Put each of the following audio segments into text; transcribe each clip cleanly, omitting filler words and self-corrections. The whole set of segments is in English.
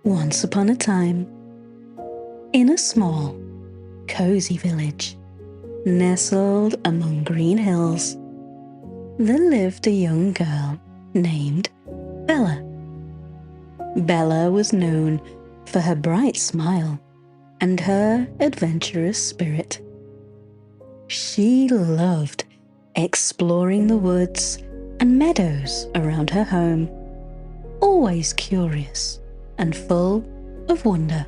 Once upon a time, in a small, cozy village, nestled among green hills, there lived a young girl named Bella. Bella was known for her bright smile and her adventurous spirit. She loved exploring the woods and meadows around her home, always curious and full of wonder.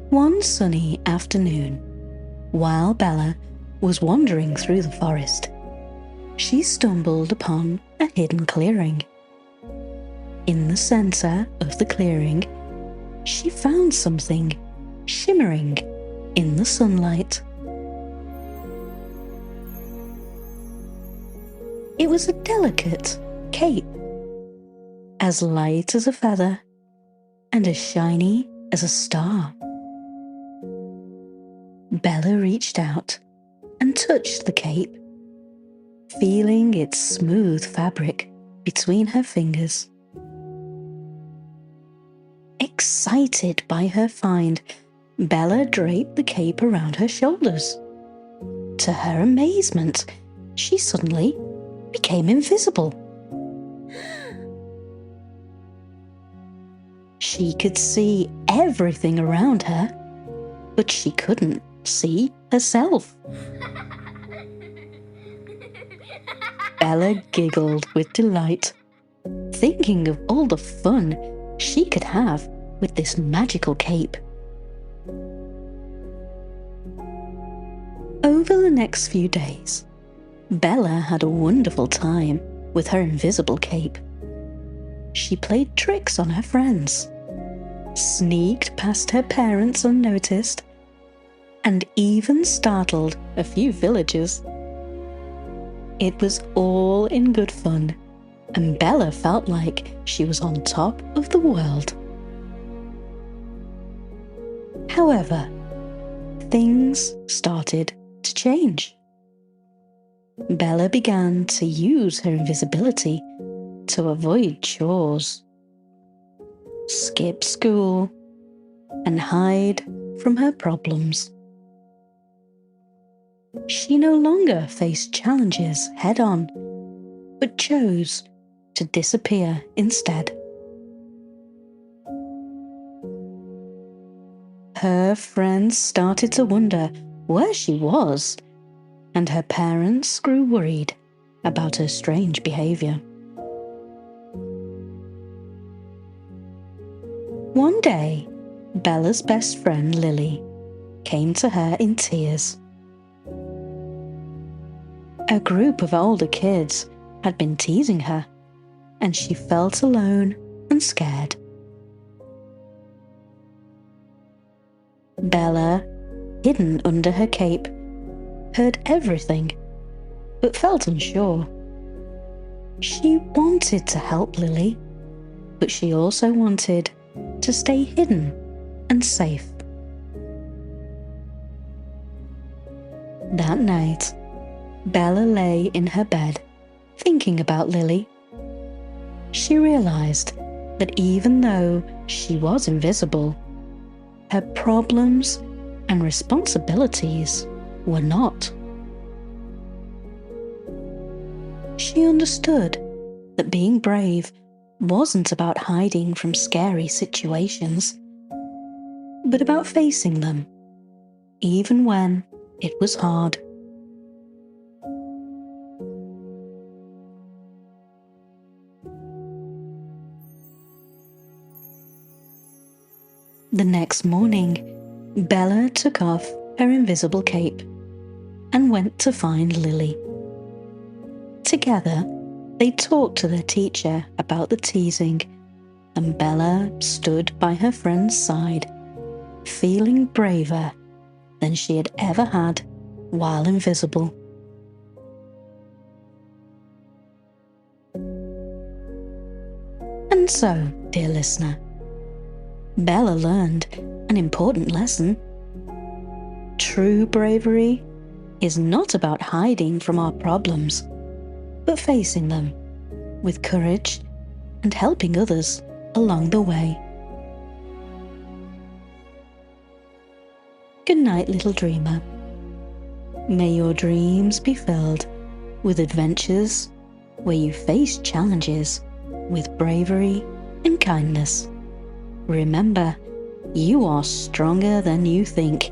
One sunny afternoon, while Bella was wandering through the forest, she stumbled upon a hidden clearing. In the center of the clearing, she found something shimmering in the sunlight. It was a delicate cape, as light as a feather and as shiny as a star. Bella reached out and touched the cape, feeling its smooth fabric between her fingers. Excited by her find, Bella draped the cape around her shoulders. To her amazement, she suddenly became invisible. She could see everything around her, but she couldn't see herself. Bella giggled with delight, thinking of all the fun she could have with this magical cape. Over the next few days, Bella had a wonderful time with her invisible cape. She played tricks on her friends, sneaked past her parents unnoticed, and even startled a few villagers. It was all in good fun, and Bella felt like she was on top of the world. However, things started to change. Bella began to use her invisibility to avoid chores, skip school, and hide from her problems. She no longer faced challenges head-on, but chose to disappear instead. Her friends started to wonder where she was, and her parents grew worried about her strange behavior. One day, Bella's best friend Lily came to her in tears. A group of older kids had been teasing her, and she felt alone and scared. Bella, hidden under her cape, heard everything, but felt unsure. She wanted to help Lily, but she also wanted to stay hidden and safe. That night, Bella lay in her bed, thinking about Lily. She realized that even though she was invisible, her problems and responsibilities were not. She understood that being brave wasn't about hiding from scary situations, but about facing them, even when it was hard. The next morning, Bella took off her invisible cape and went to find Lily. Together, they talked to their teacher about the teasing, and Bella stood by her friend's side, feeling braver than she had ever had while invisible. And so, dear listener, Bella learned an important lesson. True bravery is not about hiding from our problems, but facing them with courage and helping others along the way. Good night, little dreamer. May your dreams be filled with adventures where you face challenges with bravery and kindness. Remember, you are stronger than you think,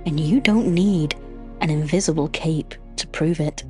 and you don't need an invisible cape to prove it.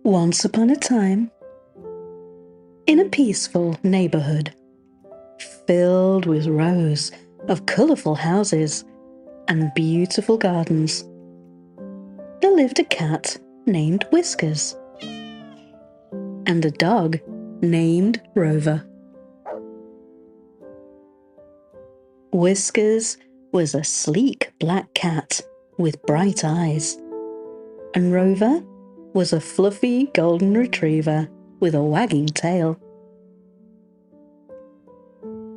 Once upon a time, in a peaceful neighborhood, filled with rows of colorful houses and beautiful gardens, there lived a cat named Whiskers and a dog named Rover. Whiskers was a sleek black cat with bright eyes, and Rover was a fluffy golden retriever with a wagging tail.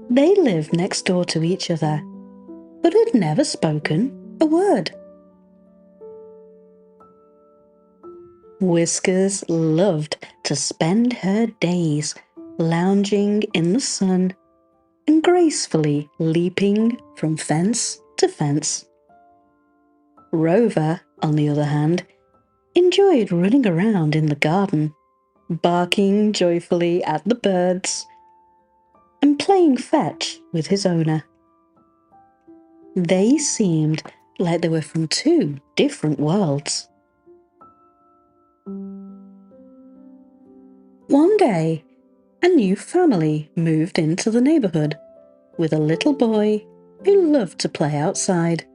They lived next door to each other, but had never spoken a word. Whiskers loved to spend her days lounging in the sun and gracefully leaping from fence to fence. Rover, on the other hand, enjoyed running around in the garden, barking joyfully at the birds and playing fetch with his owner. They seemed like they were from two different worlds. One day, a new family moved into the neighborhood with a little boy who loved to play outside.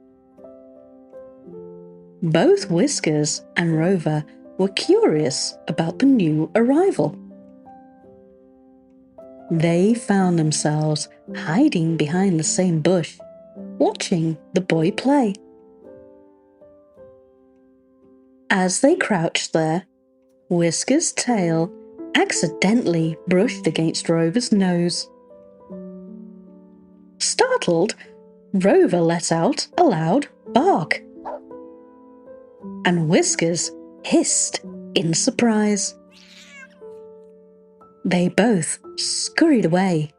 Both Whiskers and Rover were curious about the new arrival. They found themselves hiding behind the same bush, watching the boy play. As they crouched there, Whiskers' tail accidentally brushed against Rover's nose. Startled, Rover let out a loud bark, and Whiskers hissed in surprise. They both scurried away,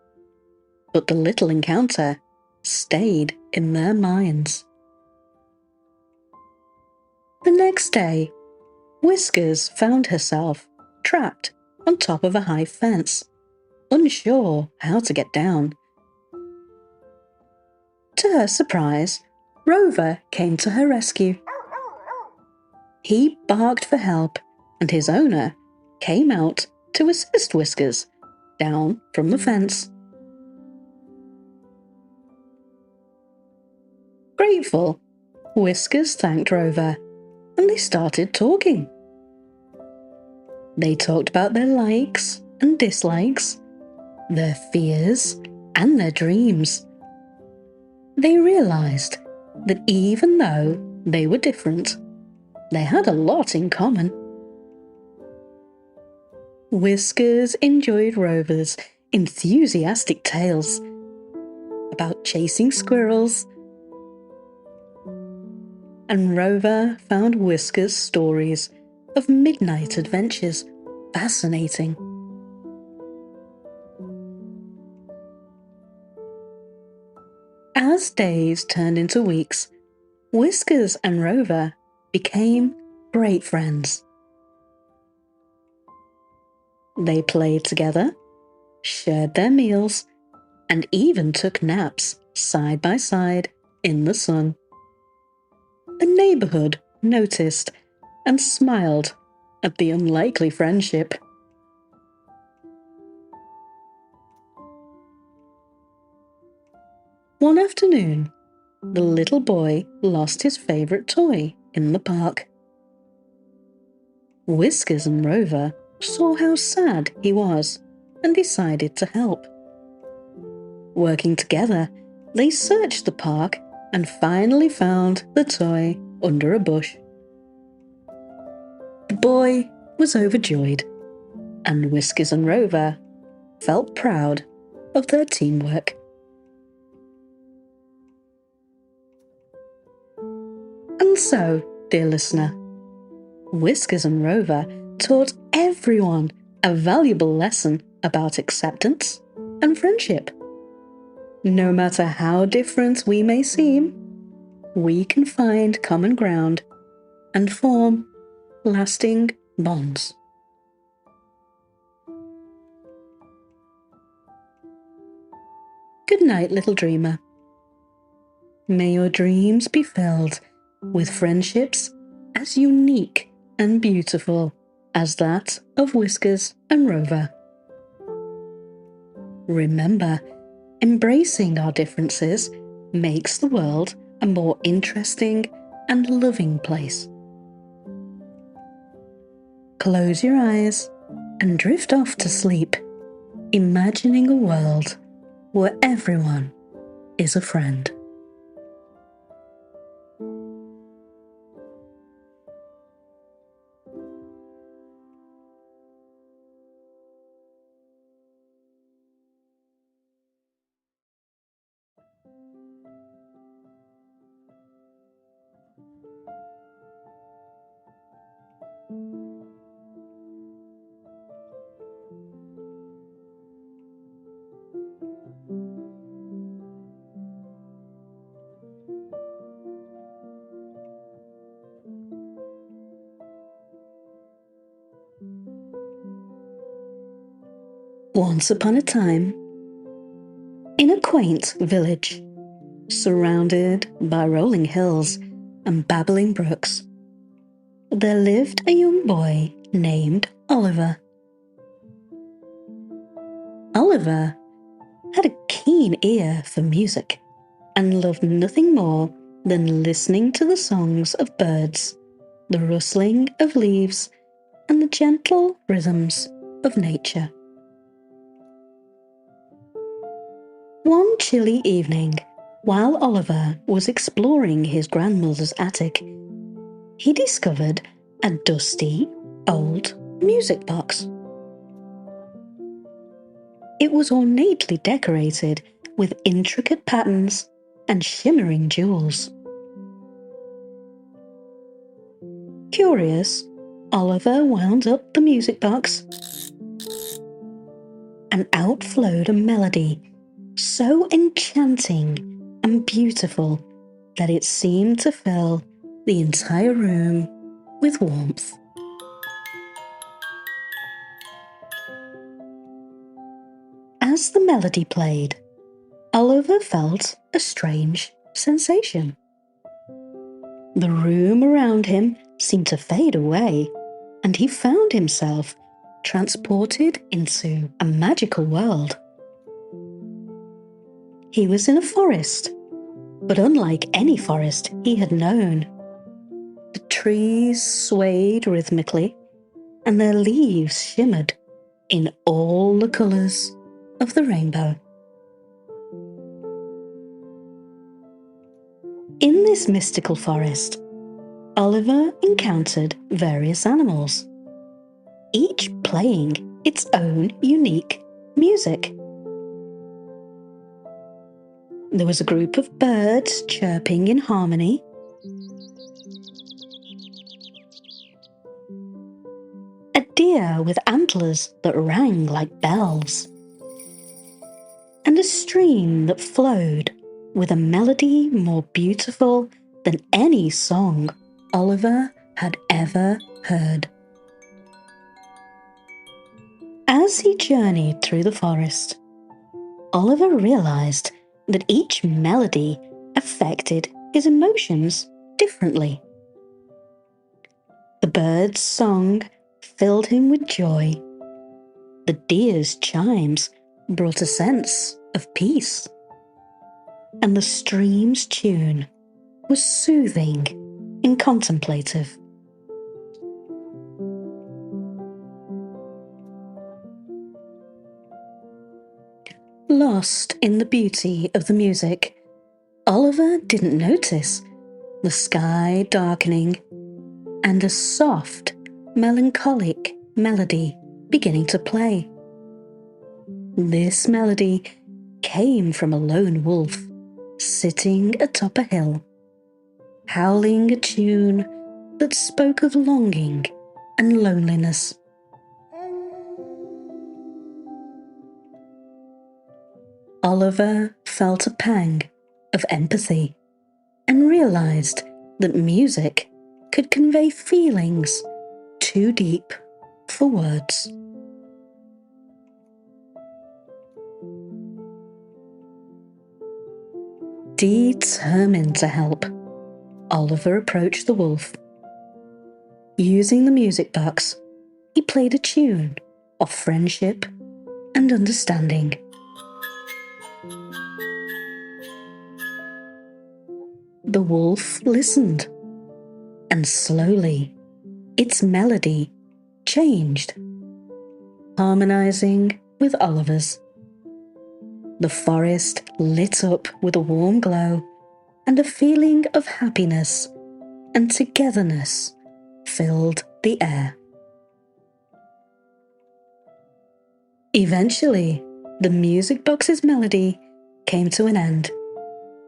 but the little encounter stayed in their minds. The next day, Whiskers found herself trapped on top of a high fence, unsure how to get down. To her surprise, Rover came to her rescue. He barked for help, and his owner came out to assist Whiskers down from the fence. Grateful, Whiskers thanked Rover, and they started talking. They talked about their likes and dislikes, their fears and their dreams. They realized that even though they were different, they had a lot in common. Whiskers enjoyed Rover's enthusiastic tales about chasing squirrels, and Rover found Whiskers' stories of midnight adventures fascinating. As days turned into weeks, Whiskers and Rover became great friends. They played together, shared their meals, and even took naps side by side in the sun. The neighborhood noticed and smiled at the unlikely friendship. One afternoon, the little boy lost his favorite toy in the park. Whiskers and Rover saw how sad he was and decided to help. Working together, they searched the park and finally found the toy under a bush. The boy was overjoyed, and Whiskers and Rover felt proud of their teamwork. And so, dear listener, Whiskers and Rover taught everyone a valuable lesson about acceptance and friendship. No matter how different we may seem, we can find common ground and form lasting bonds. Good night, little dreamer. May your dreams be filled with friendships as unique and beautiful as that of Whiskers and Rover. Remember, embracing our differences makes the world a more interesting and loving place. Close your eyes and drift off to sleep, imagining a world where everyone is a friend. Once upon a time, in a quaint village, surrounded by rolling hills and babbling brooks, there lived a young boy named Oliver. Oliver had a keen ear for music and loved nothing more than listening to the songs of birds, the rustling of leaves, and the gentle rhythms of nature. One chilly evening, while Oliver was exploring his grandmother's attic, he discovered a dusty, old music box. It was ornately decorated with intricate patterns and shimmering jewels. Curious, Oliver wound up the music box, and out flowed a melody so enchanting and beautiful that it seemed to fill the entire room with warmth. As the melody played, Oliver felt a strange sensation. The room around him seemed to fade away, and he found himself transported into a magical world. He was in a forest, but unlike any forest he had known. The trees swayed rhythmically, and their leaves shimmered in all the colours of the rainbow. In this mystical forest, Oliver encountered various animals, each playing its own unique music. There was a group of birds chirping in harmony, a deer with antlers that rang like bells, and a stream that flowed with a melody more beautiful than any song Oliver had ever heard. As he journeyed through the forest, Oliver realized that each melody affected his emotions differently. The bird's song filled him with joy. The deer's chimes brought a sense of peace. And the stream's tune was soothing and contemplative. Lost in the beauty of the music, Oliver didn't notice the sky darkening and a soft, melancholic melody beginning to play. This melody came from a lone wolf sitting atop a hill, howling a tune that spoke of longing and loneliness. Oliver felt a pang of empathy and realized that music could convey feelings too deep for words. Determined to help, Oliver approached the wolf. Using the music box, he played a tune of friendship and understanding. The wolf listened, and slowly, its melody changed, harmonizing with Oliver's. The forest lit up with a warm glow, and a feeling of happiness and togetherness filled the air. Eventually, the music box's melody came to an end,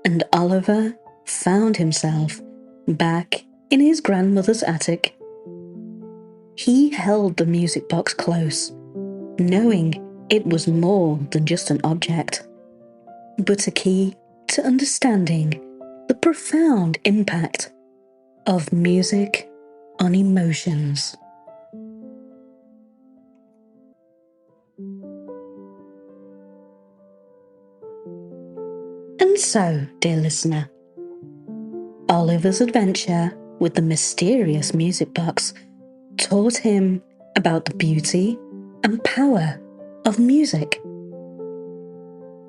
and Oliver found himself back in his grandmother's attic. He held the music box close, knowing it was more than just an object, but a key to understanding the profound impact of music on emotions. And so, dear listener, Oliver's adventure with the mysterious music box taught him about the beauty and power of music.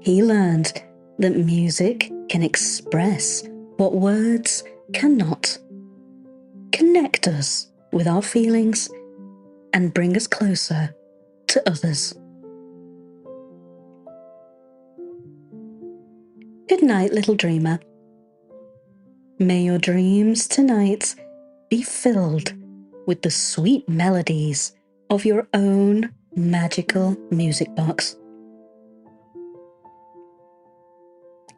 He learned that music can express what words cannot, connect us with our feelings, and bring us closer to others. Good night, little dreamer. May your dreams tonight be filled with the sweet melodies of your own magical music box.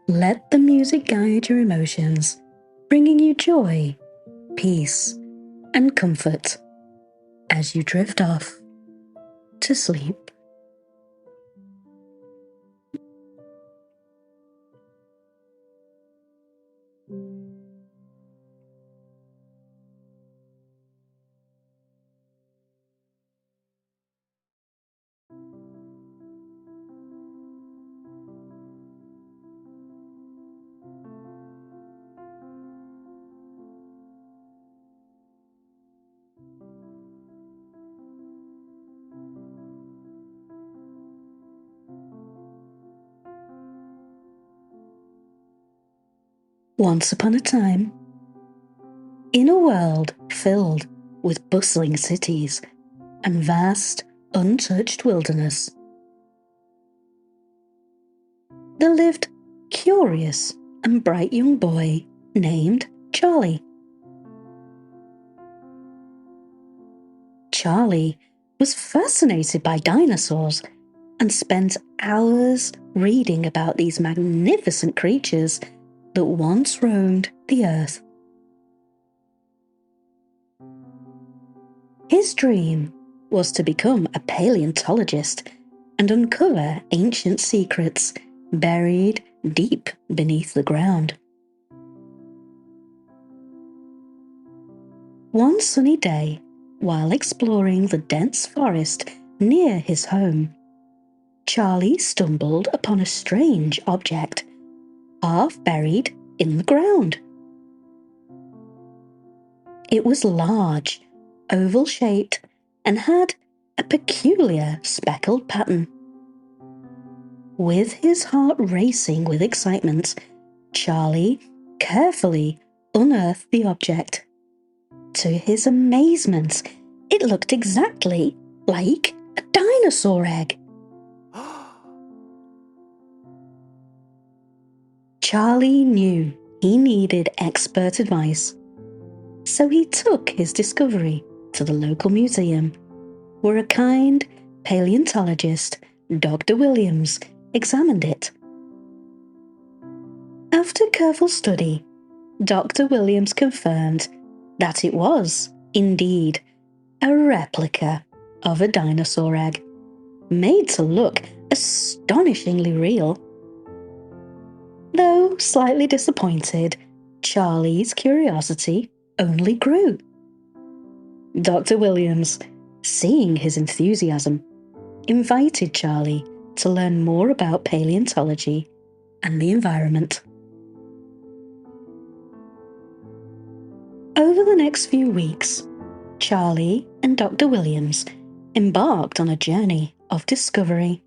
Let the music guide your emotions, bringing you joy, peace, and comfort as you drift off to sleep. Once upon a time, in a world filled with bustling cities and vast, untouched wilderness, there lived a curious and bright young boy named Charlie. Charlie was fascinated by dinosaurs and spent hours reading about these magnificent creatures that once roamed the earth. His dream was to become a paleontologist and uncover ancient secrets buried deep beneath the ground. One sunny day, while exploring the dense forest near his home, Charlie stumbled upon a strange object, half buried in the ground. It was large, oval-shaped, and had a peculiar speckled pattern. With his heart racing with excitement, Charlie carefully unearthed the object. To his amazement, it looked exactly like a dinosaur egg. Charlie knew he needed expert advice, so he took his discovery to the local museum, where a kind paleontologist, Dr. Williams, examined it. After careful study, Dr. Williams confirmed that it was, indeed, a replica of a dinosaur egg, made to look astonishingly real. Though slightly disappointed, Charlie's curiosity only grew. Dr. Williams, seeing his enthusiasm, invited Charlie to learn more about paleontology and the environment. Over the next few weeks, Charlie and Dr. Williams embarked on a journey of discovery.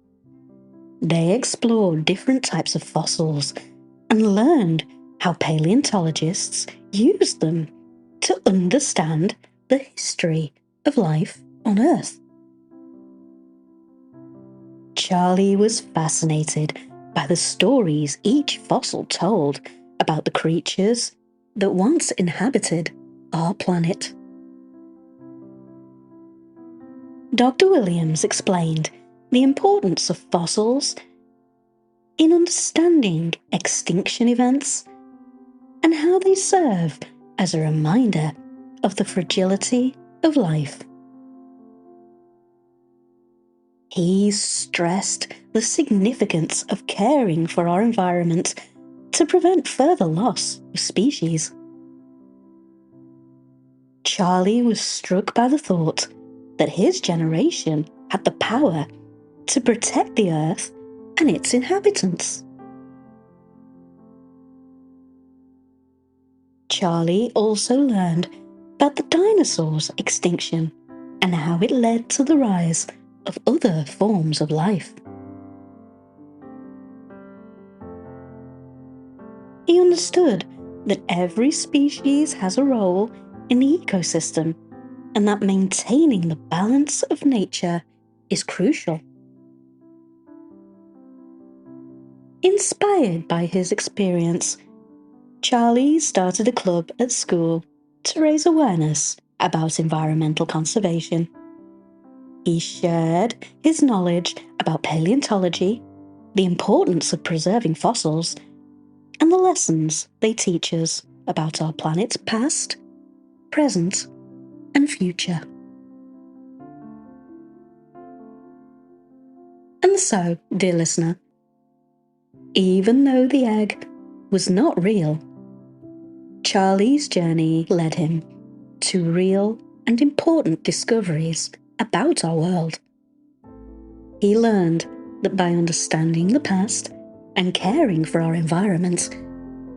They explored different types of fossils and learned how paleontologists used them to understand the history of life on Earth. Charlie was fascinated by the stories each fossil told about the creatures that once inhabited our planet. Dr. Williams explained the importance of fossils in understanding extinction events and how they serve as a reminder of the fragility of life. He stressed the significance of caring for our environment to prevent further loss of species. Charlie was struck by the thought that his generation had the power to protect the Earth and its inhabitants. Charlie also learned about the dinosaurs' extinction and how it led to the rise of other forms of life. He understood that every species has a role in the ecosystem and that maintaining the balance of nature is crucial. Inspired by his experience, Charlie started a club at school to raise awareness about environmental conservation. He shared his knowledge about paleontology, the importance of preserving fossils, and the lessons they teach us about our planet's past, present, and future. And so, dear listener, even though the egg was not real, Charlie's journey led him to real and important discoveries about our world. He learned that by understanding the past and caring for our environment,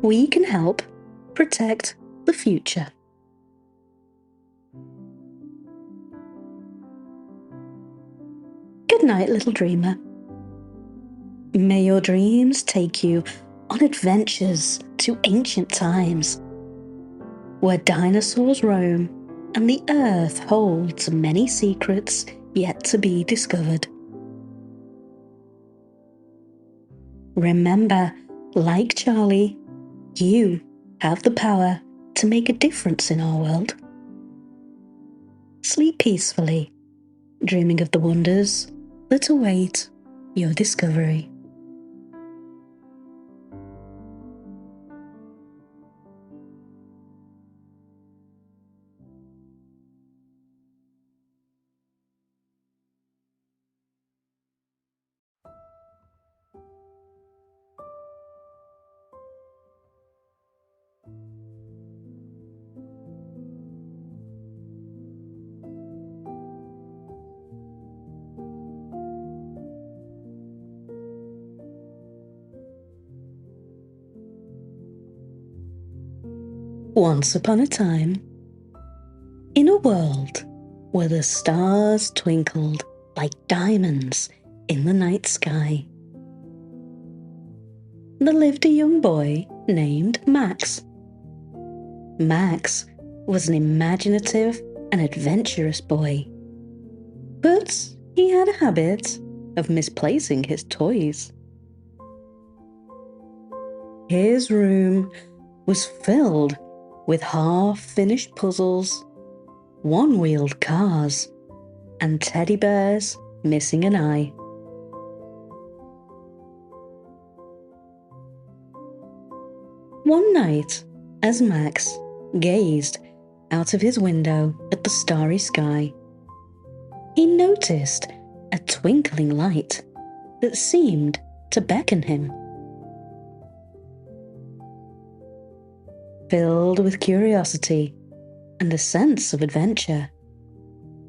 we can help protect the future. Good night, little dreamer. May your dreams take you on adventures to ancient times, where dinosaurs roam and the Earth holds many secrets yet to be discovered. Remember, like Charlie, you have the power to make a difference in our world. Sleep peacefully, dreaming of the wonders that await your discovery. Once upon a time, in a world where the stars twinkled like diamonds in the night sky, there lived a young boy named Max. Max was an imaginative and adventurous boy, but he had a habit of misplacing his toys. His room was filled with half-finished puzzles, one-wheeled cars, and teddy bears missing an eye. One night, as Max gazed out of his window at the starry sky, he noticed a twinkling light that seemed to beckon him. Filled with curiosity and a sense of adventure,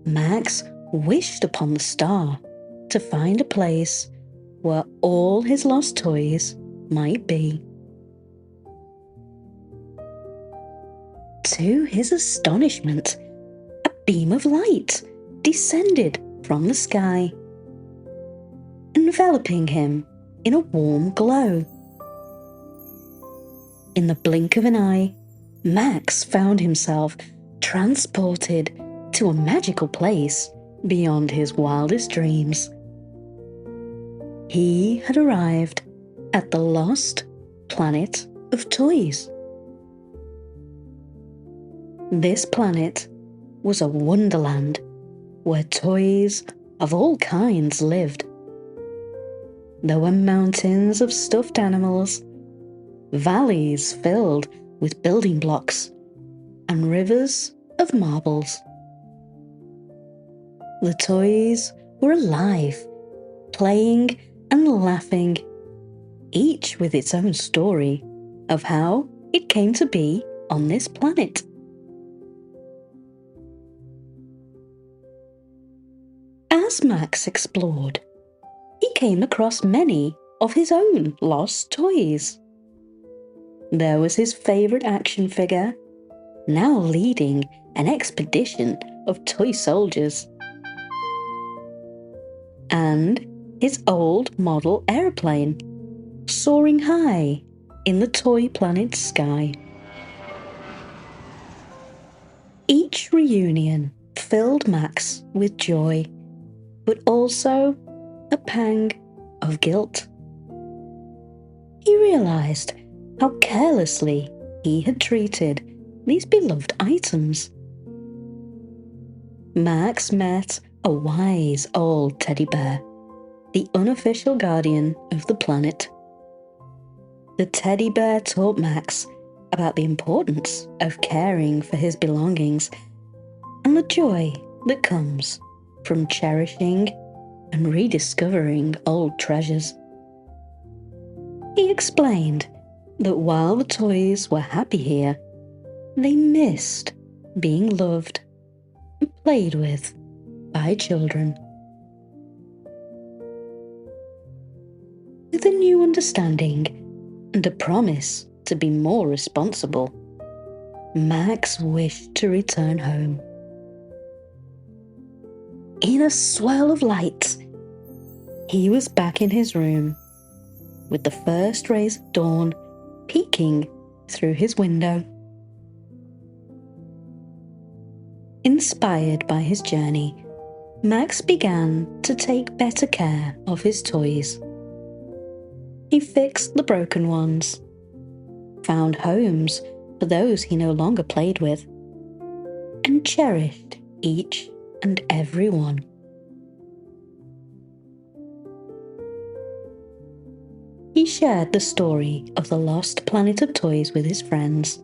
Max wished upon the star to find a place where all his lost toys might be. To his astonishment, a beam of light descended from the sky, enveloping him in a warm glow. In the blink of an eye, Max found himself transported to a magical place beyond his wildest dreams. He had arrived at the lost planet of toys. This planet was a wonderland where toys of all kinds lived. There were mountains of stuffed animals, valleys filled with building blocks, and rivers of marbles. The toys were alive, playing and laughing, each with its own story of how it came to be on this planet. As Max explored, he came across many of his own lost toys. There was his favourite action figure, now leading an expedition of toy soldiers, and his old model aeroplane, soaring high in the toy planet's sky. Each reunion filled Max with joy, but also a pang of guilt. He realised how carelessly he had treated these beloved items. Max met a wise old teddy bear, the unofficial guardian of the planet. The teddy bear taught Max about the importance of caring for his belongings and the joy that comes from cherishing and rediscovering old treasures. He explained that while the toys were happy here, they missed being loved and played with by children. With a new understanding and a promise to be more responsible, Max wished to return home. In a swirl of light, he was back in his room, with the first rays of dawn peeking through his window. Inspired by his journey, Max began to take better care of his toys. He fixed the broken ones, found homes for those he no longer played with, and cherished each and every one. He shared the story of the lost planet of toys with his friends,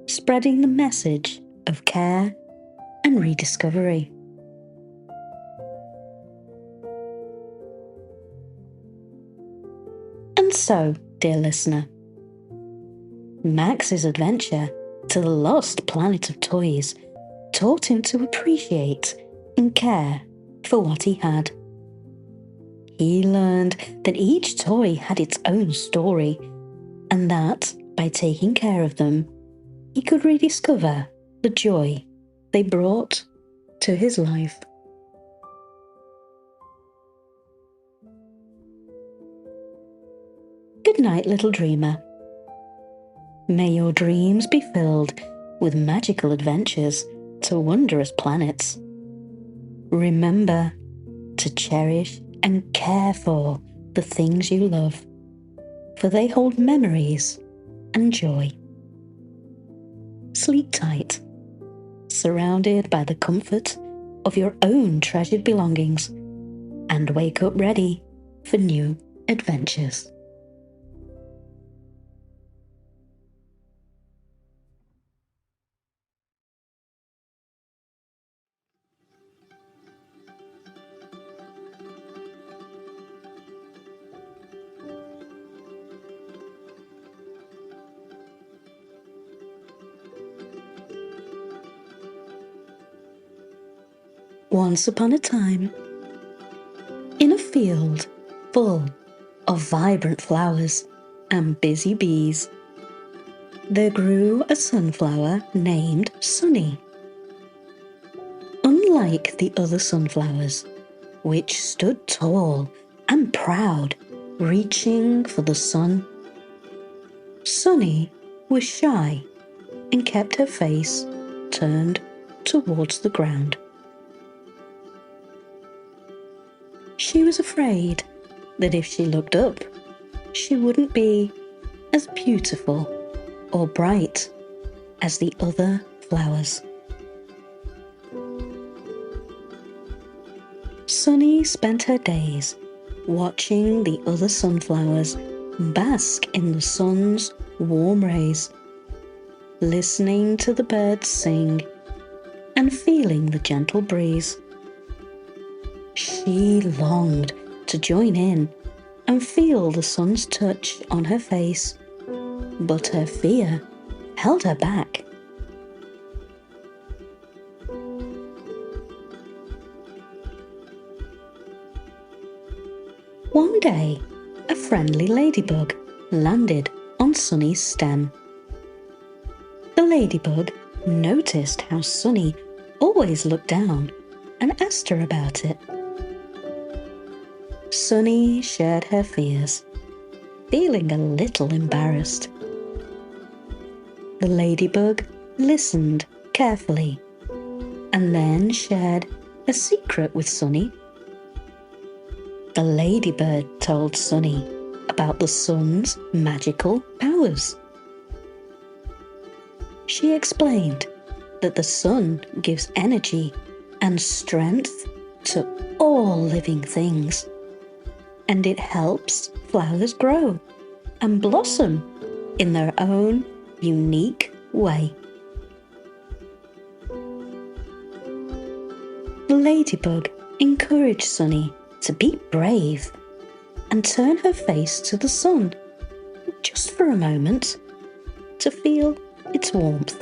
spreading the message of care and rediscovery. And so, dear listener, Max's adventure to the lost planet of toys taught him to appreciate and care for what he had. He learned that each toy had its own story, and that by taking care of them, he could rediscover the joy they brought to his life. Good night, little dreamer. May your dreams be filled with magical adventures to wondrous planets. Remember to cherish and care for the things you love, for they hold memories and joy. Sleep tight, surrounded by the comfort of your own treasured belongings, and wake up ready for new adventures. Once upon a time, in a field full of vibrant flowers and busy bees, there grew a sunflower named Sunny. Unlike the other sunflowers, which stood tall and proud, reaching for the sun, Sunny was shy and kept her face turned towards the ground. She was afraid that if she looked up, she wouldn't be as beautiful or bright as the other flowers. Sunny spent her days watching the other sunflowers bask in the sun's warm rays, listening to the birds sing and feeling the gentle breeze. She longed to join in and feel the sun's touch on her face, but her fear held her back. One day, a friendly ladybug landed on Sunny's stem. The ladybug noticed how Sunny always looked down and asked her about it. Sunny shared her fears, feeling a little embarrassed. The ladybug listened carefully and then shared a secret with Sunny. The ladybird told Sunny about the sun's magical powers. She explained that the sun gives energy and strength to all living things, and it helps flowers grow and blossom in their own unique way. The ladybug encouraged Sunny to be brave and turn her face to the sun, just for a moment, to feel its warmth.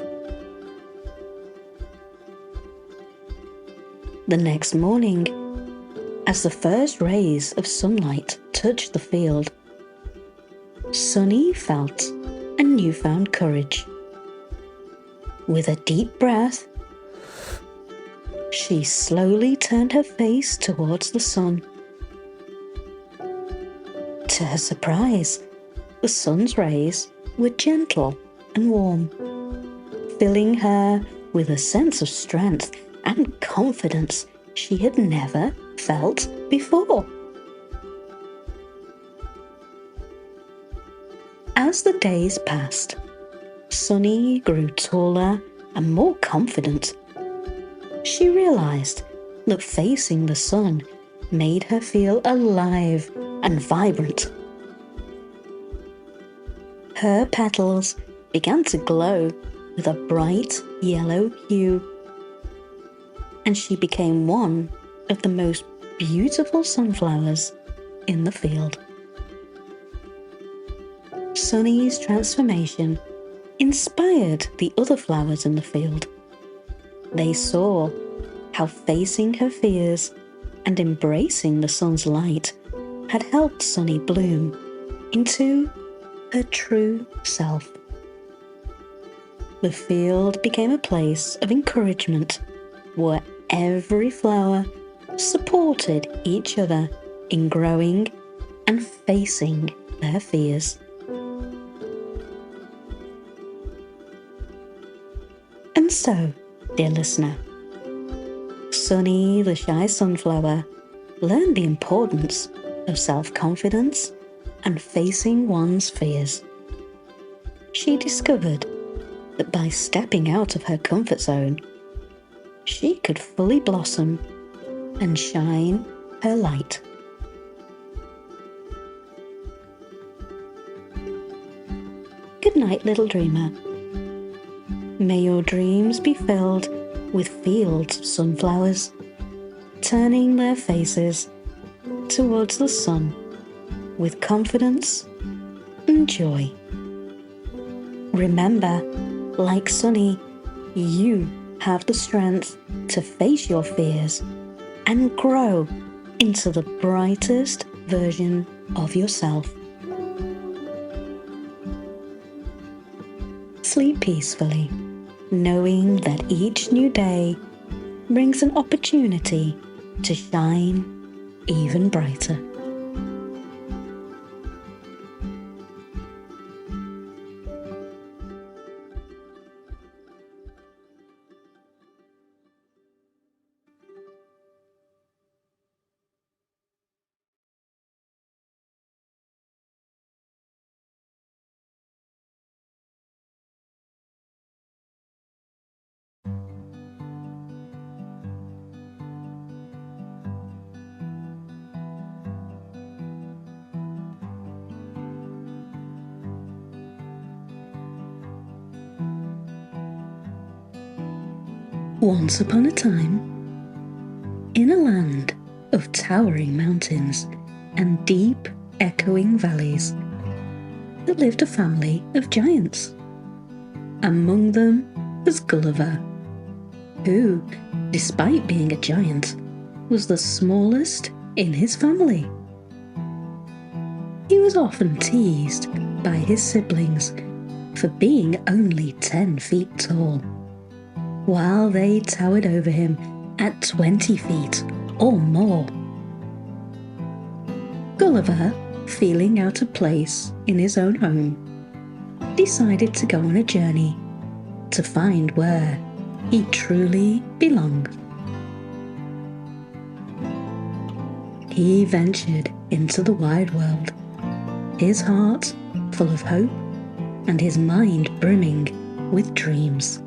The next morning, as the first rays of sunlight touched the field, Sunny felt a newfound courage. With a deep breath, she slowly turned her face towards the sun. To her surprise, the sun's rays were gentle and warm, filling her with a sense of strength and confidence she had never felt before. As the days passed, Sunny grew taller and more confident. She realized that facing the sun made her feel alive and vibrant. Her petals began to glow with a bright yellow hue, and she became one of the most beautiful sunflowers in the field. Sunny's transformation inspired the other flowers in the field. They saw how facing her fears and embracing the sun's light had helped Sunny bloom into her true self. The field became a place of encouragement where every flower supported each other in growing and facing their fears. And so, dear listener, Sunny the shy sunflower learned the importance of self-confidence and facing one's fears. She discovered that by stepping out of her comfort zone, she could fully blossom and shine her light. Good night, little dreamer. May your dreams be filled with fields of sunflowers, turning their faces towards the sun with confidence and joy. Remember, like Sunny, you have the strength to face your fears and grow into the brightest version of yourself. Sleep peacefully, knowing that each new day brings an opportunity to shine even brighter. Once upon a time, in a land of towering mountains and deep, echoing valleys, there lived a family of giants. Among them was Gulliver, who, despite being a giant, was the smallest in his family. He was often teased by his siblings for being only 10 feet tall, while they towered over him at 20 feet or more. Gulliver, feeling out of place in his own home, decided to go on a journey to find where he truly belonged. He ventured into the wide world, his heart full of hope and his mind brimming with dreams.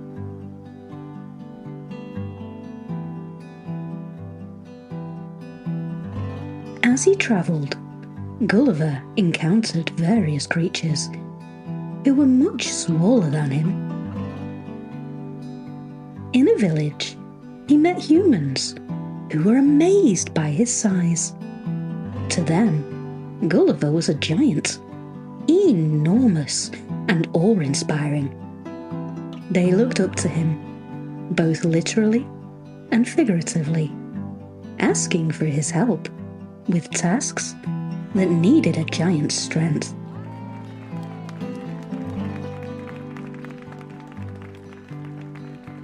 As he travelled, Gulliver encountered various creatures who were much smaller than him. In a village, he met humans who were amazed by his size. To them, Gulliver was a giant, enormous and awe-inspiring. They looked up to him, both literally and figuratively, asking for his help with tasks that needed a giant's strength.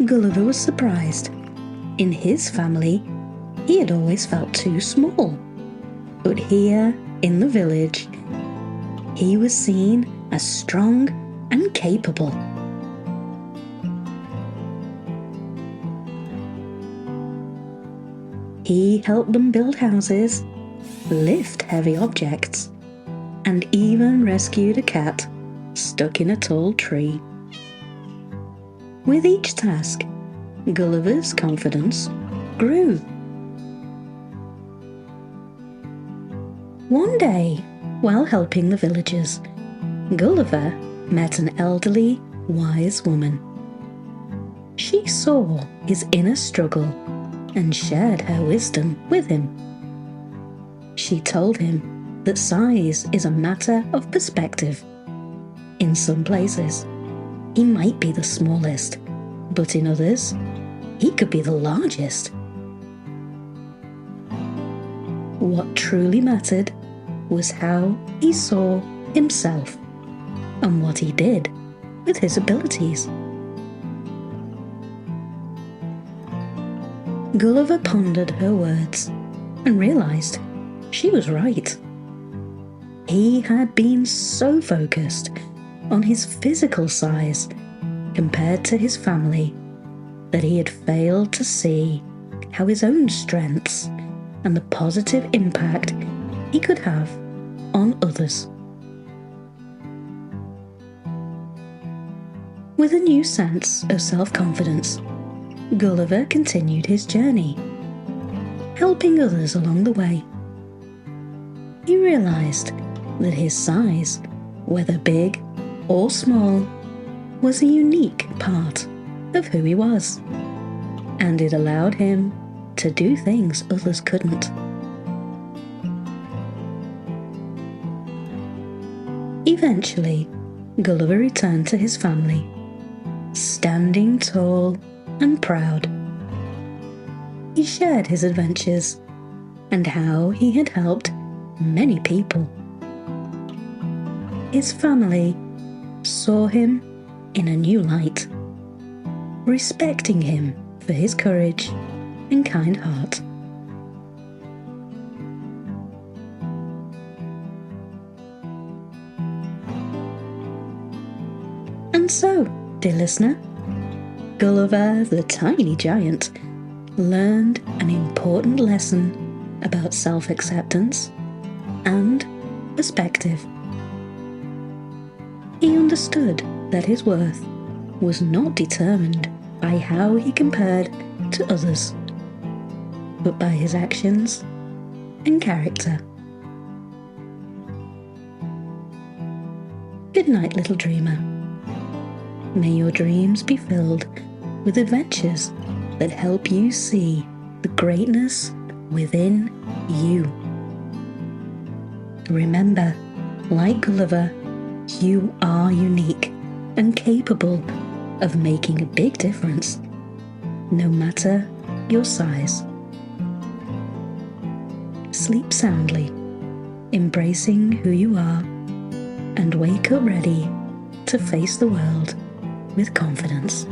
Gulliver was surprised. In his family, he had always felt too small. But here, in the village, he was seen as strong and capable. He helped them build houses, lift heavy objects, and even rescued a cat stuck in a tall tree. With each task, Gulliver's confidence grew. One day, while helping the villagers, Gulliver met an elderly, wise woman. She saw his inner struggle and shared her wisdom with him. She told him that size is a matter of perspective. In some places, he might be the smallest, but in others, he could be the largest. What truly mattered was how he saw himself and what he did with his abilities. Gulliver pondered her words and realized she was right. He had been so focused on his physical size compared to his family that he had failed to see how his own strengths and the positive impact he could have on others With a new sense of self-confidence, Gulliver continued his journey, helping others along the way. He realized that his size, whether big or small, was a unique part of who he was, and it allowed him to do things others couldn't. Eventually, Gulliver returned to his family, standing tall and proud. He shared his adventures and how he had helped many people. His family saw him in a new light, respecting him for his courage and kind heart. And so, dear listener, Gulliver the tiny giant learned an important lesson about self-acceptance and perspective. He understood that his worth was not determined by how he compared to others, but by his actions and character. Good night, little dreamer. May your dreams be filled with adventures that help you see the greatness within you. Remember, like Gulliver, you are unique and capable of making a big difference, no matter your size. Sleep soundly, embracing who you are, and wake up ready to face the world with confidence.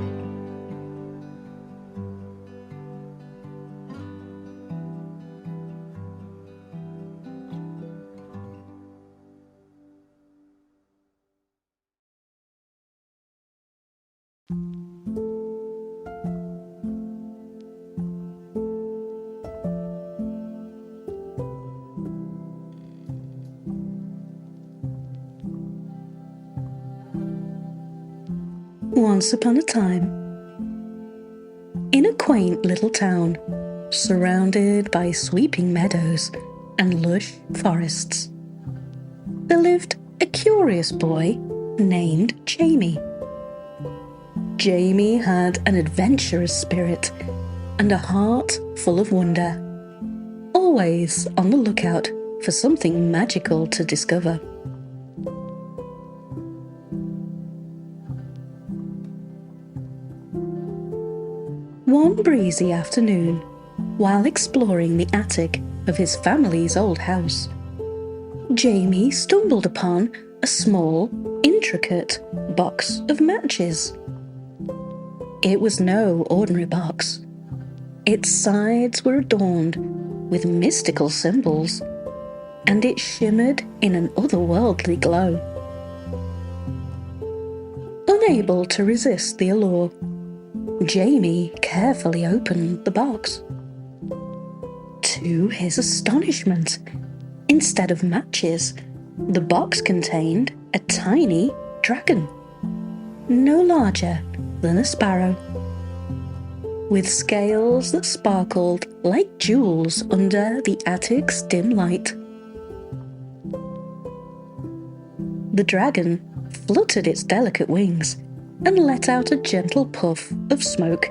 Once upon a time, in a quaint little town, surrounded by sweeping meadows and lush forests, there lived a curious boy named Jamie. Jamie had an adventurous spirit and a heart full of wonder, always on the lookout for something magical to discover. One breezy afternoon, while exploring the attic of his family's old house, Jamie stumbled upon a small, intricate box of matches. It was no ordinary box. Its sides were adorned with mystical symbols, and it shimmered in an otherworldly glow. Unable to resist the allure, Jamie carefully opened the box. To his astonishment, instead of matches, the box contained a tiny dragon, no larger than a sparrow, with scales that sparkled like jewels under the attic's dim light. The dragon fluttered its delicate wings and let out a gentle puff of smoke,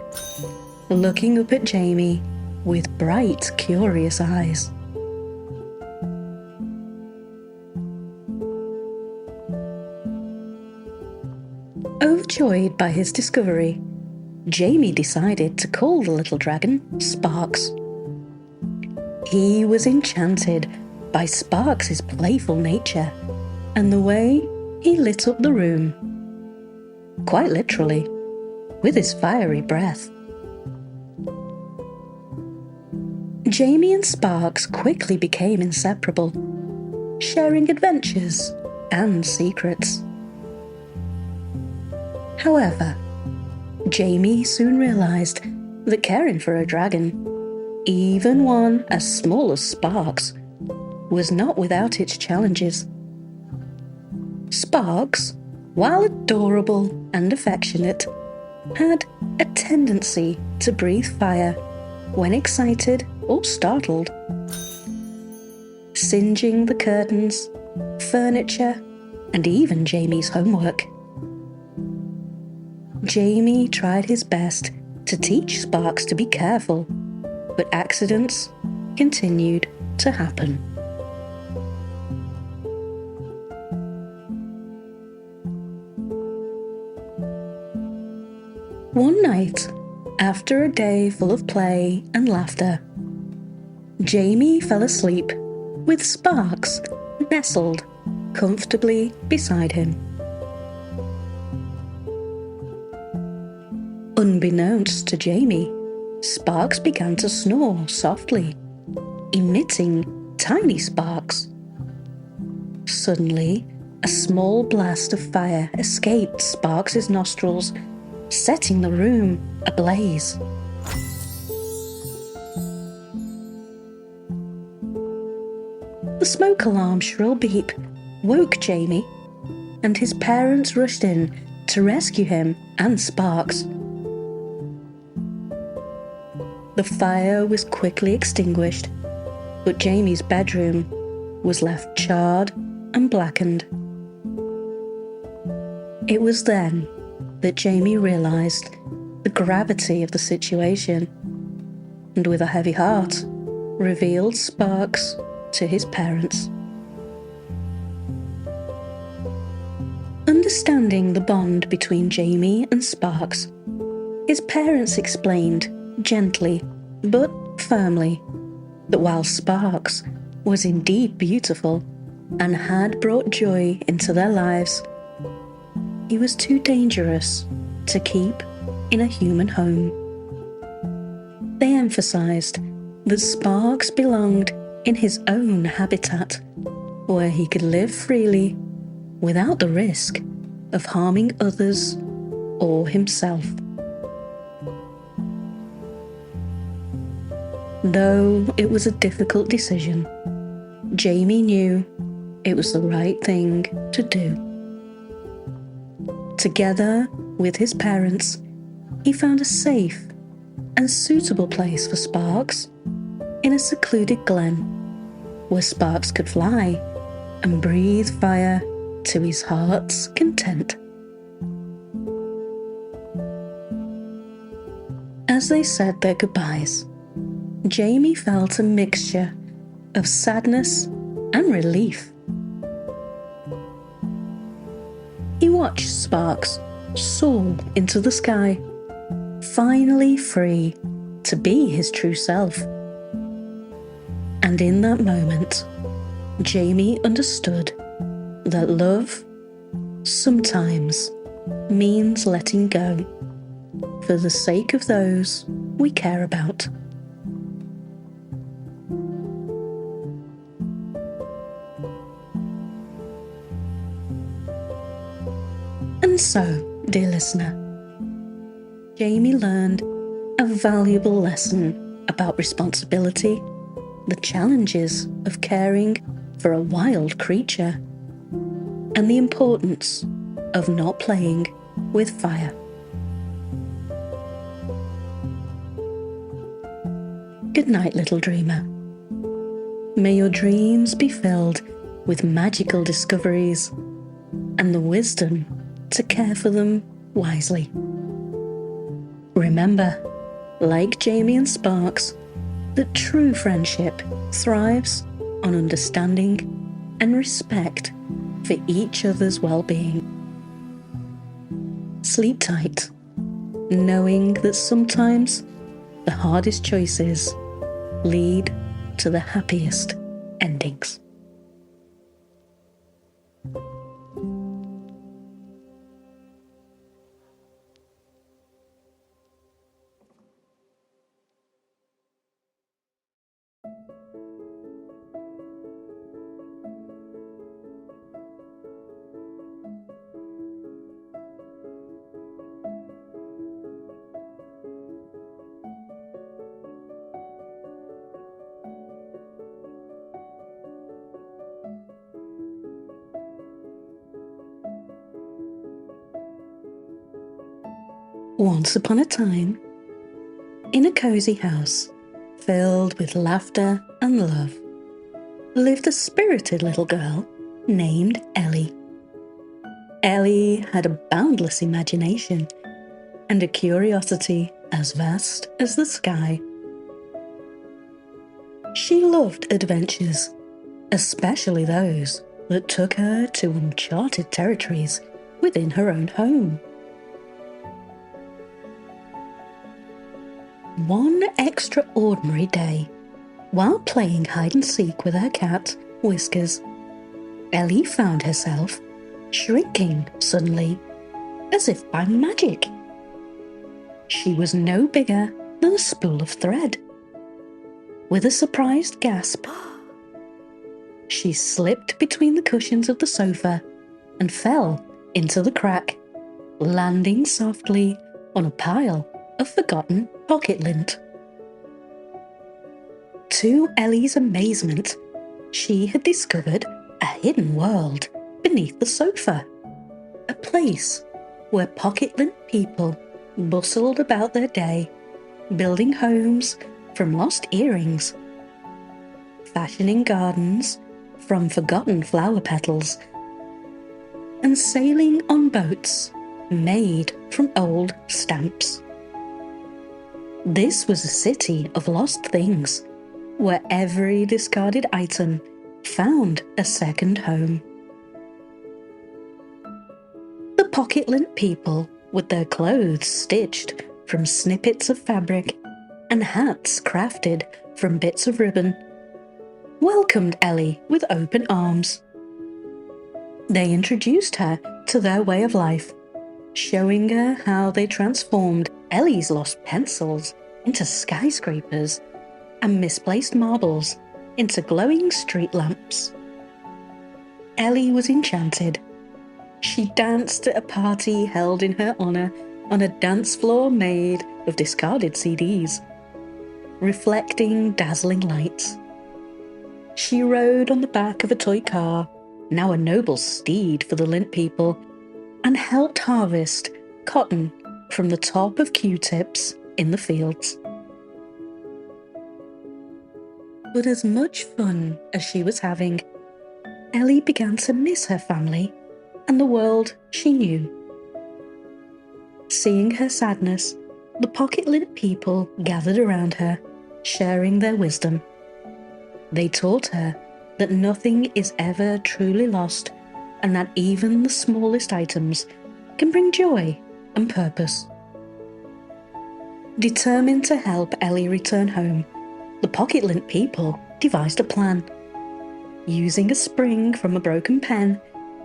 looking up at Jamie with bright, curious eyes. Overjoyed by his discovery, Jamie decided to call the little dragon Sparks. He was enchanted by Sparks' playful nature and the way he lit up the room, quite literally, with his fiery breath. Jamie and Sparks quickly became inseparable, sharing adventures and secrets. However, Jamie soon realized that caring for a dragon, even one as small as Sparks, was not without its challenges. Sparks while adorable and affectionate, had a tendency to breathe fire when excited or startled, singeing the curtains, furniture, and even Jamie's homework. Jamie tried his best to teach Sparks to be careful, but accidents continued to happen. One night, after a day full of play and laughter, Jamie fell asleep with Sparks nestled comfortably beside him. Unbeknownst to Jamie, Sparks began to snore softly, emitting tiny sparks. Suddenly, a small blast of fire escaped Sparks' nostrils, setting the room ablaze. The smoke alarm shrill beep woke Jamie, and his parents rushed in to rescue him and Sparks. The fire was quickly extinguished, but Jamie's bedroom was left charred and blackened. It was then that Jamie realised the gravity of the situation, and with a heavy heart, revealed Sparks to his parents. Understanding the bond between Jamie and Sparks, his parents explained gently but firmly that while Sparks was indeed beautiful and had brought joy into their lives, he was too dangerous to keep in a human home. They emphasised that Sparks belonged in his own habitat, where he could live freely without the risk of harming others or himself. Though it was a difficult decision, Jamie knew it was the right thing to do. Together with his parents, he found a safe and suitable place for Sparks in a secluded glen, where Sparks could fly and breathe fire to his heart's content. As they said their goodbyes, Jamie felt a mixture of sadness and relief. He watched Sparks soar into the sky, finally free to be his true self. And in that moment, Jamie understood that love sometimes means letting go for the sake of those we care about. And so, dear listener, Jamie learned a valuable lesson about responsibility, the challenges of caring for a wild creature, and the importance of not playing with fire. Good night, little dreamer. May your dreams be filled with magical discoveries and the wisdom to care for them wisely. Remember, like Jamie and Sparks, that true friendship thrives on understanding and respect for each other's well-being. Sleep tight, knowing that sometimes the hardest choices lead to the happiest endings. Once upon a time, in a cozy house filled with laughter and love, lived a spirited little girl named Ellie. Ellie had a boundless imagination and a curiosity as vast as the sky. She loved adventures, especially those that took her to uncharted territories within her own home. One extraordinary day, while playing hide-and-seek with her cat, Whiskers, Ellie found herself shrinking suddenly, as if by magic. She was no bigger than a spool of thread. With a surprised gasp, she slipped between the cushions of the sofa and fell into the crack, landing softly on a pile of forgotten pocket lint. To Ellie's amazement, she had discovered a hidden world beneath the sofa, a place where pocket lint people bustled about their day, building homes from lost earrings, fashioning gardens from forgotten flower petals, and sailing on boats made from old stamps. This was a city of lost things, where every discarded item found a second home. The pocket lint people, with their clothes stitched from snippets of fabric and hats crafted from bits of ribbon, welcomed Ellie with open arms. They introduced her to their way of life, showing her how they transformed Ellie's lost pencils into skyscrapers and misplaced marbles into glowing street lamps. Ellie was enchanted. She danced at a party held in her honour on a dance floor made of discarded CDs, reflecting dazzling lights. She rode on the back of a toy car, now a noble steed for the lint people, and helped harvest cotton from the top of Q-tips in the fields. But as much fun as she was having, Ellie began to miss her family and the world she knew. Seeing her sadness, the pocket lint people gathered around her, sharing their wisdom. They taught her that nothing is ever truly lost, and that even the smallest items can bring joy and purpose. Determined to help Ellie return home, the pocket lint people devised a plan. Using a spring from a broken pen,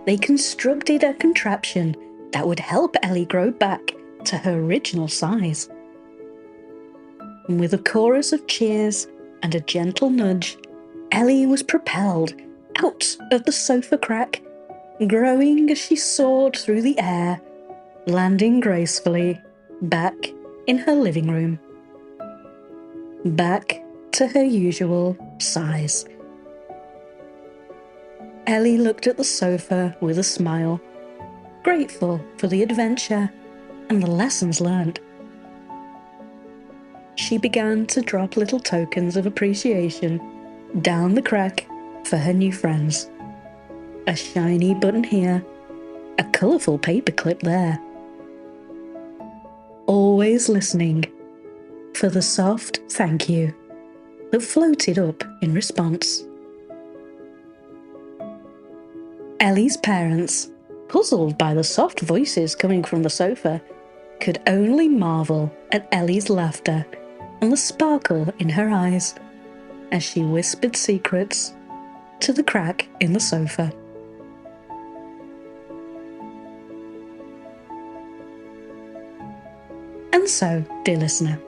they constructed a contraption that would help Ellie grow back to her original size. With a chorus of cheers and a gentle nudge, Ellie was propelled out of the sofa crack, growing as she soared through the air, landing gracefully back in her living room. Back to her usual size. Ellie looked at the sofa with a smile, grateful for the adventure and the lessons learned. She began to drop little tokens of appreciation down the crack for her new friends. A shiny button here, a colourful paperclip there. Always listening for the soft thank you that floated up in response. Ellie's parents, puzzled by the soft voices coming from the sofa, could only marvel at Ellie's laughter and the sparkle in her eyes as she whispered secrets to the crack in the sofa. And so, dear listener,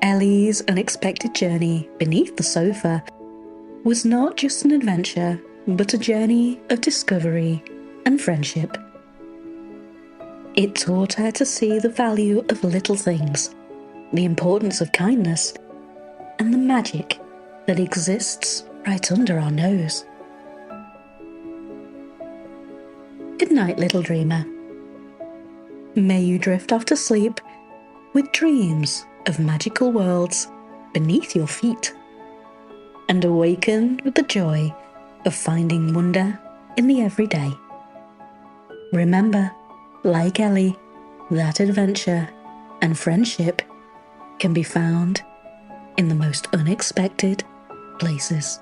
Ellie's unexpected journey beneath the sofa was not just an adventure, but a journey of discovery and friendship. It taught her to see the value of little things, the importance of kindness, and the magic that exists right under our nose. Good night, little dreamer. May you drift off to sleep with dreams of magical worlds beneath your feet, and awaken with the joy of finding wonder in the everyday. Remember, like Ellie, that adventure and friendship can be found in the most unexpected places.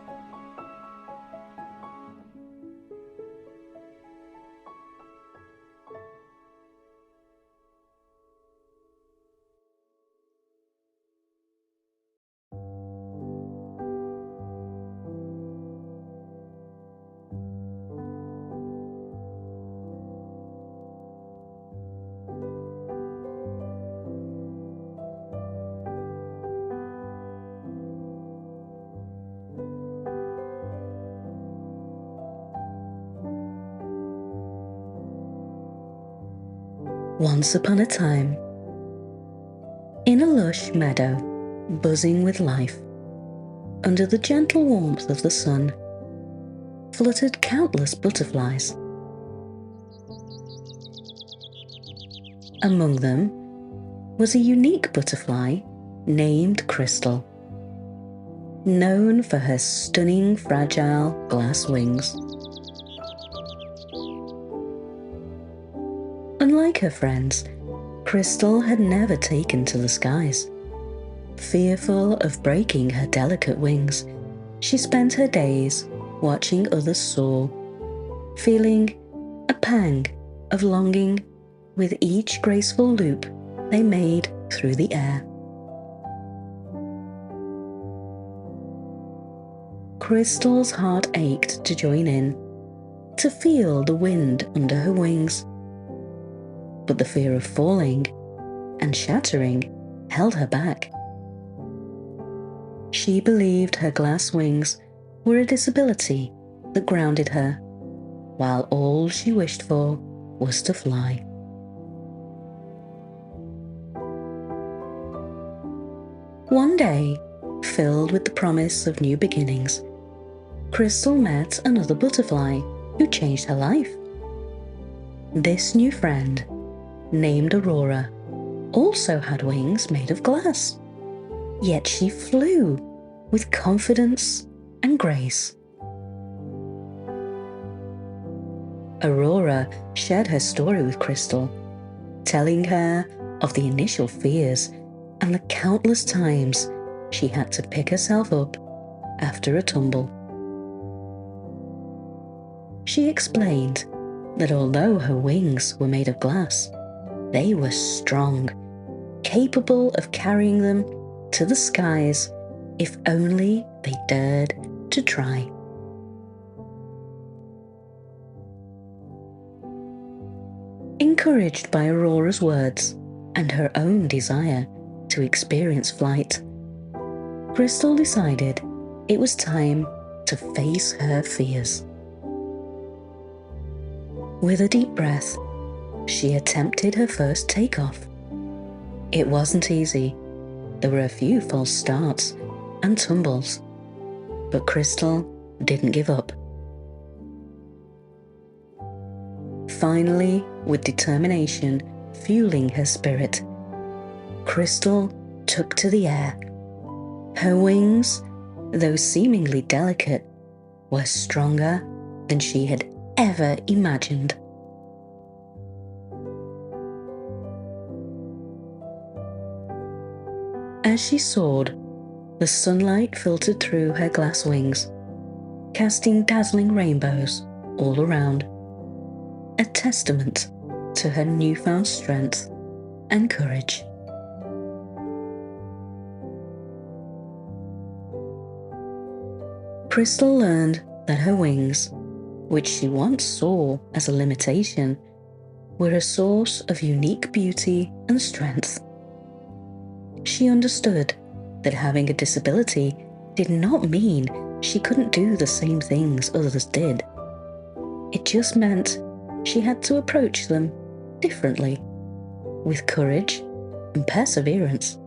Once upon a time, in a lush meadow buzzing with life, under the gentle warmth of the sun, fluttered countless butterflies. Among them was a unique butterfly named Crystal, known for her stunning fragile glass wings. Unlike her friends, Crystal had never taken to the skies. Fearful of breaking her delicate wings, she spent her days watching others soar, feeling a pang of longing with each graceful loop they made through the air. Crystal's heart ached to join in, to feel the wind under her wings. But the fear of falling and shattering held her back. She believed her glass wings were a disability that grounded her, while all she wished for was to fly. One day, filled with the promise of new beginnings, Crystal met another butterfly who changed her life. This new friend, named Aurora, also had wings made of glass, yet she flew with confidence and grace. Aurora shared her story with Crystal, telling her of the initial fears and the countless times she had to pick herself up after a tumble. She explained that although her wings were made of glass, they were strong, capable of carrying them to the skies if only they dared to try. Encouraged by Aurora's words and her own desire to experience flight, Crystal decided it was time to face her fears. With a deep breath, she attempted her first takeoff. It wasn't easy. There were a few false starts and tumbles, but Crystal didn't give up. Finally, with determination fueling her spirit, Crystal took to the air. Her wings, though seemingly delicate, were stronger than she had ever imagined. As she soared, the sunlight filtered through her glass wings, casting dazzling rainbows all around, a testament to her newfound strength and courage. Crystal learned that her wings, which she once saw as a limitation, were a source of unique beauty and strength. She understood that having a disability did not mean she couldn't do the same things others did. It just meant she had to approach them differently, with courage and perseverance.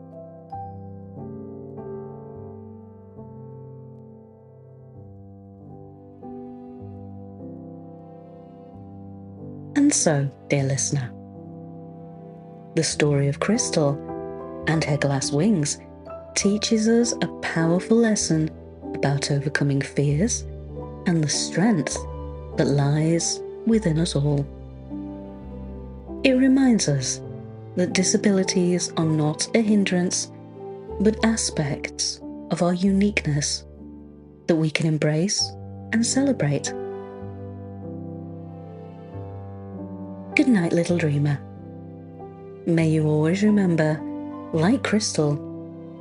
And so, dear listener, The story of Crystal and her glass wings teaches us a powerful lesson about overcoming fears and the strength that lies within us all. It reminds us that disabilities are not a hindrance, but aspects of our uniqueness that we can embrace and celebrate. Good night, little dreamer. May you always remember, like Crystal,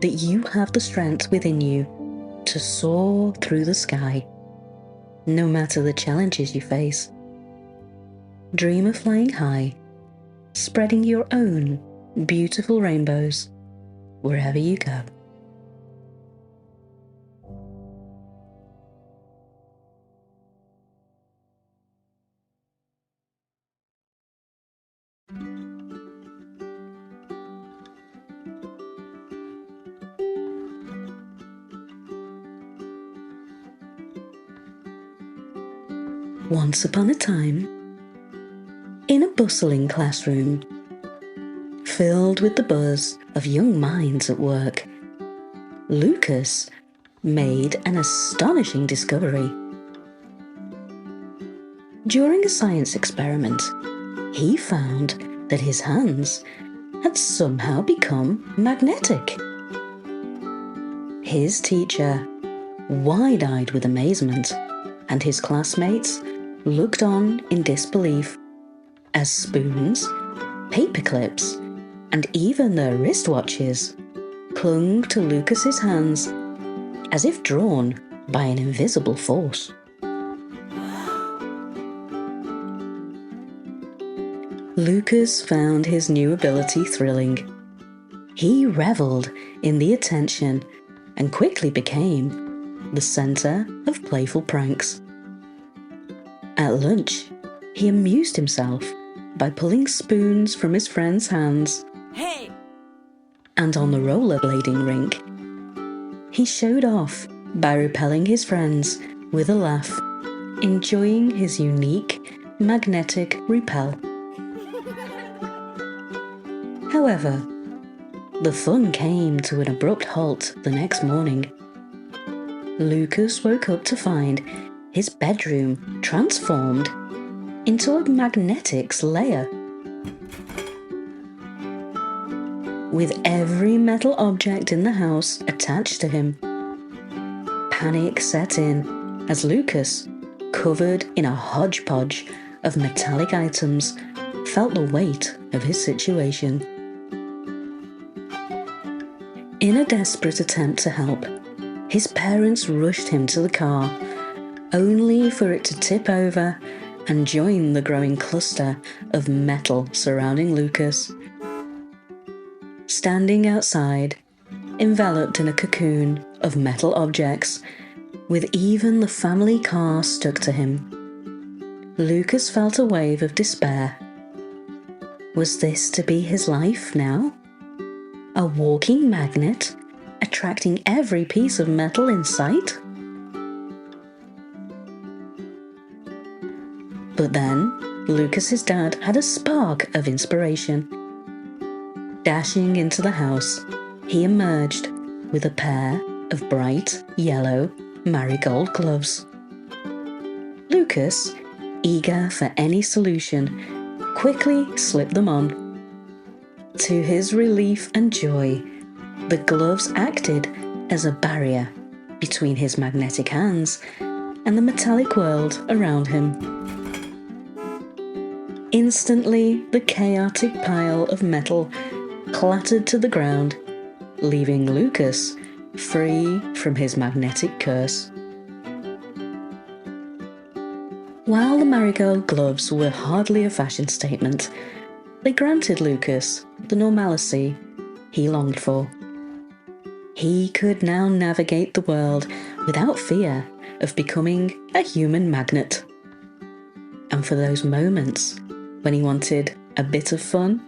that you have the strength within you to soar through the sky, no matter the challenges you face. Dream of flying high, spreading your own beautiful rainbows wherever you go. Once upon a time, in a bustling classroom, filled with the buzz of young minds at work, Lucas made an astonishing discovery. During a science experiment, he found that his hands had somehow become magnetic. His teacher, wide-eyed with amazement, and his classmates looked on in disbelief as spoons, paper clips, and even their wristwatches clung to Lucas's hands as if drawn by an invisible force. Lucas found his new ability thrilling. He revelled in the attention and quickly became the centre of playful pranks. At lunch, he amused himself by pulling spoons from his friends' hands. Hey! And on the rollerblading rink, he showed off by repelling his friends with a laugh, enjoying his unique magnetic repel. However, the fun came to an abrupt halt the next morning. Lucas woke up to find his bedroom transformed into a magnetics layer. With every metal object in the house attached to him. Panic set in as Lucas, covered in a hodgepodge of metallic items, felt the weight of his situation. In a desperate attempt to help, his parents rushed him to the car, only for it to tip over and join the growing cluster of metal surrounding Lucas. Standing outside, enveloped in a cocoon of metal objects, with even the family car stuck to him, Lucas felt a wave of despair. Was this to be his life now? A walking magnet, attracting every piece of metal in sight? But then, Lucas's dad had a spark of inspiration. Dashing into the house, he emerged with a pair of bright yellow marigold gloves. Lucas, eager for any solution, quickly slipped them on. To his relief and joy, the gloves acted as a barrier between his magnetic hands and the metallic world around him. Instantly, the chaotic pile of metal clattered to the ground, leaving Lucas free from his magnetic curse. While the marigold gloves were hardly a fashion statement, they granted Lucas the normalcy he longed for. He could now navigate the world without fear of becoming a human magnet. And for those moments when he wanted a bit of fun,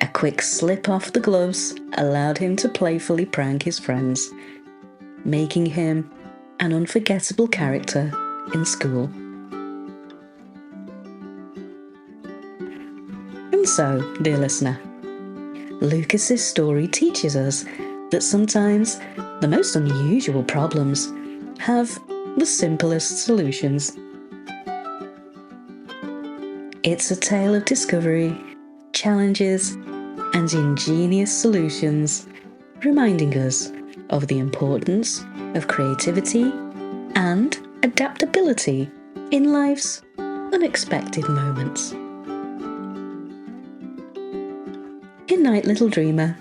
a quick slip off the gloves allowed him to playfully prank his friends, making him an unforgettable character in school. And so, dear listener, Lucas's story teaches us that sometimes the most unusual problems have the simplest solutions. It's a tale of discovery, challenges, and ingenious solutions, reminding us of the importance of creativity and adaptability in life's unexpected moments. Good night, little dreamer.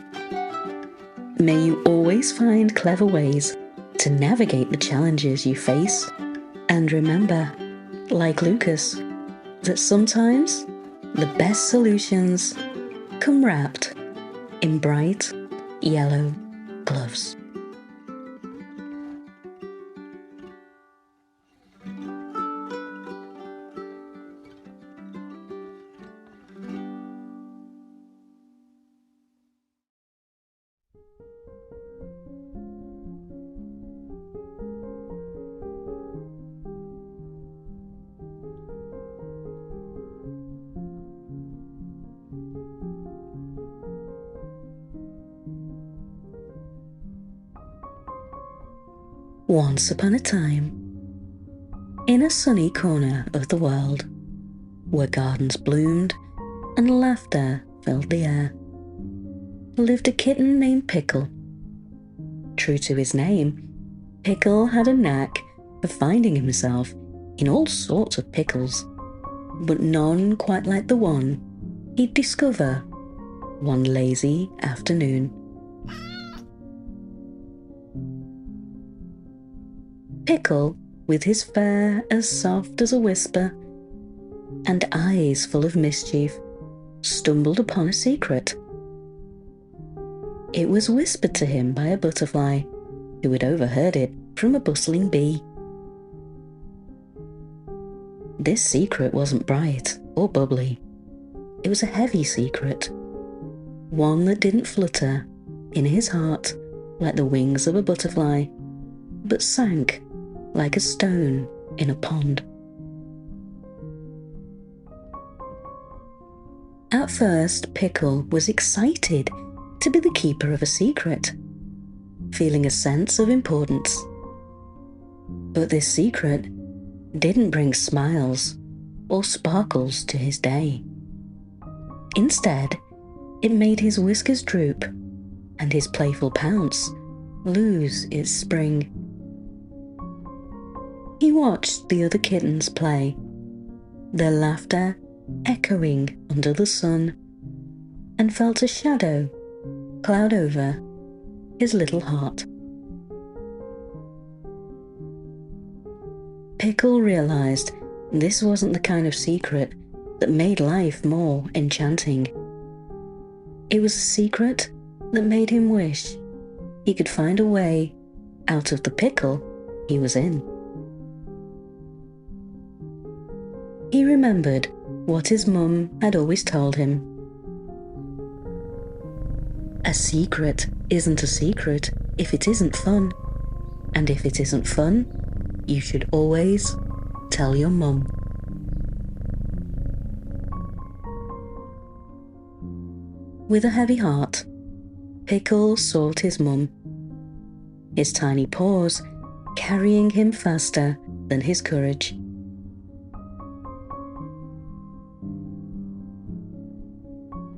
May you always find clever ways to navigate the challenges you face, and remember, like Lucas, that sometimes the best solutions come wrapped in bright yellow gloves. Once upon a time, in a sunny corner of the world, where gardens bloomed and laughter filled the air, lived a kitten named Pickle. True to his name, Pickle had a knack of finding himself in all sorts of pickles, but none quite like the one he'd discover one lazy afternoon. Pickle, with his fur as soft as a whisper and eyes full of mischief, stumbled upon a secret. It was whispered to him by a butterfly, who had overheard it from a bustling bee. This secret wasn't bright or bubbly. It was a heavy secret, one that didn't flutter in his heart like the wings of a butterfly, but sank like a stone in a pond. At first, Pickle was excited to be the keeper of a secret, feeling a sense of importance. But this secret didn't bring smiles or sparkles to his day. Instead, it made his whiskers droop and his playful pounce lose its spring. He watched the other kittens play, their laughter echoing under the sun, and felt a shadow cloud over his little heart. Pickle realized this wasn't the kind of secret that made life more enchanting. It was a secret that made him wish he could find a way out of the pickle he was in. He remembered what his mum had always told him. A secret isn't a secret if it isn't fun, and if it isn't fun, you should always tell your mum. With a heavy heart, Pickle sought his mum, his tiny paws carrying him faster than his courage.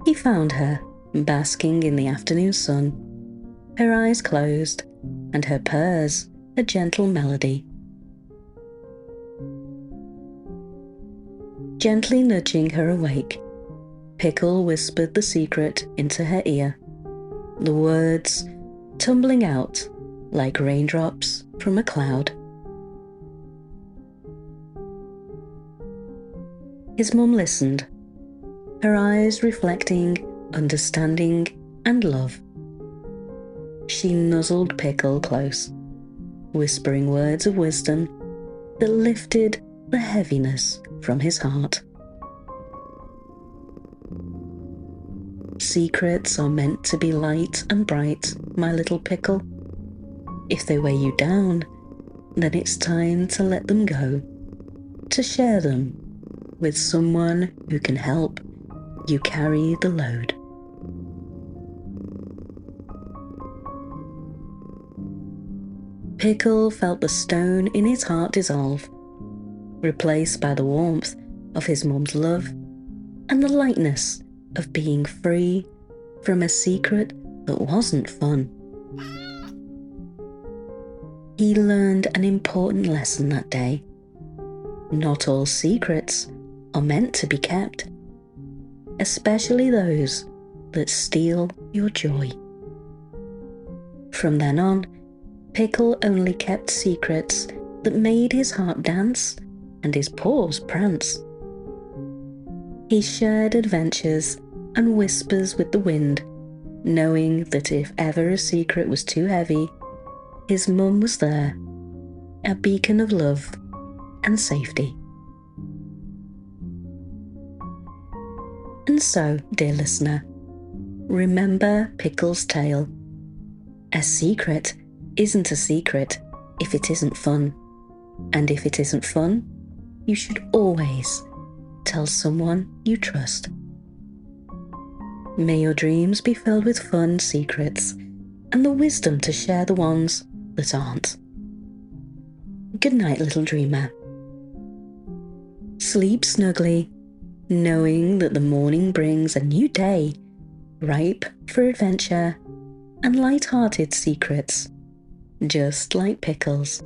He found her, basking in the afternoon sun, her eyes closed and her purrs a gentle melody. Gently nudging her awake, Pickle whispered the secret into her ear, the words tumbling out like raindrops from a cloud. His mum listened, her eyes reflecting understanding and love. She nuzzled Pickle close, whispering words of wisdom that lifted the heaviness from his heart. Secrets are meant to be light and bright, my little Pickle. If they weigh you down, then it's time to let them go, to share them with someone who can help you carry the load. Pickle felt the stone in his heart dissolve, replaced by the warmth of his mum's love and the lightness of being free from a secret that wasn't fun. He learned an important lesson that day. Not all secrets are meant to be kept, especially those that steal your joy. From then on, Pickle only kept secrets that made his heart dance and his paws prance. He shared adventures and whispers with the wind, knowing that if ever a secret was too heavy, his mum was there, a beacon of love and safety. And so, dear listener, remember Pickle's tale. A secret isn't a secret if it isn't fun. And if it isn't fun, you should always tell someone you trust. May your dreams be filled with fun secrets and the wisdom to share the ones that aren't. Good night, little dreamer. Sleep snugly, knowing that the morning brings a new day, ripe for adventure and light-hearted secrets, just like Pickle's.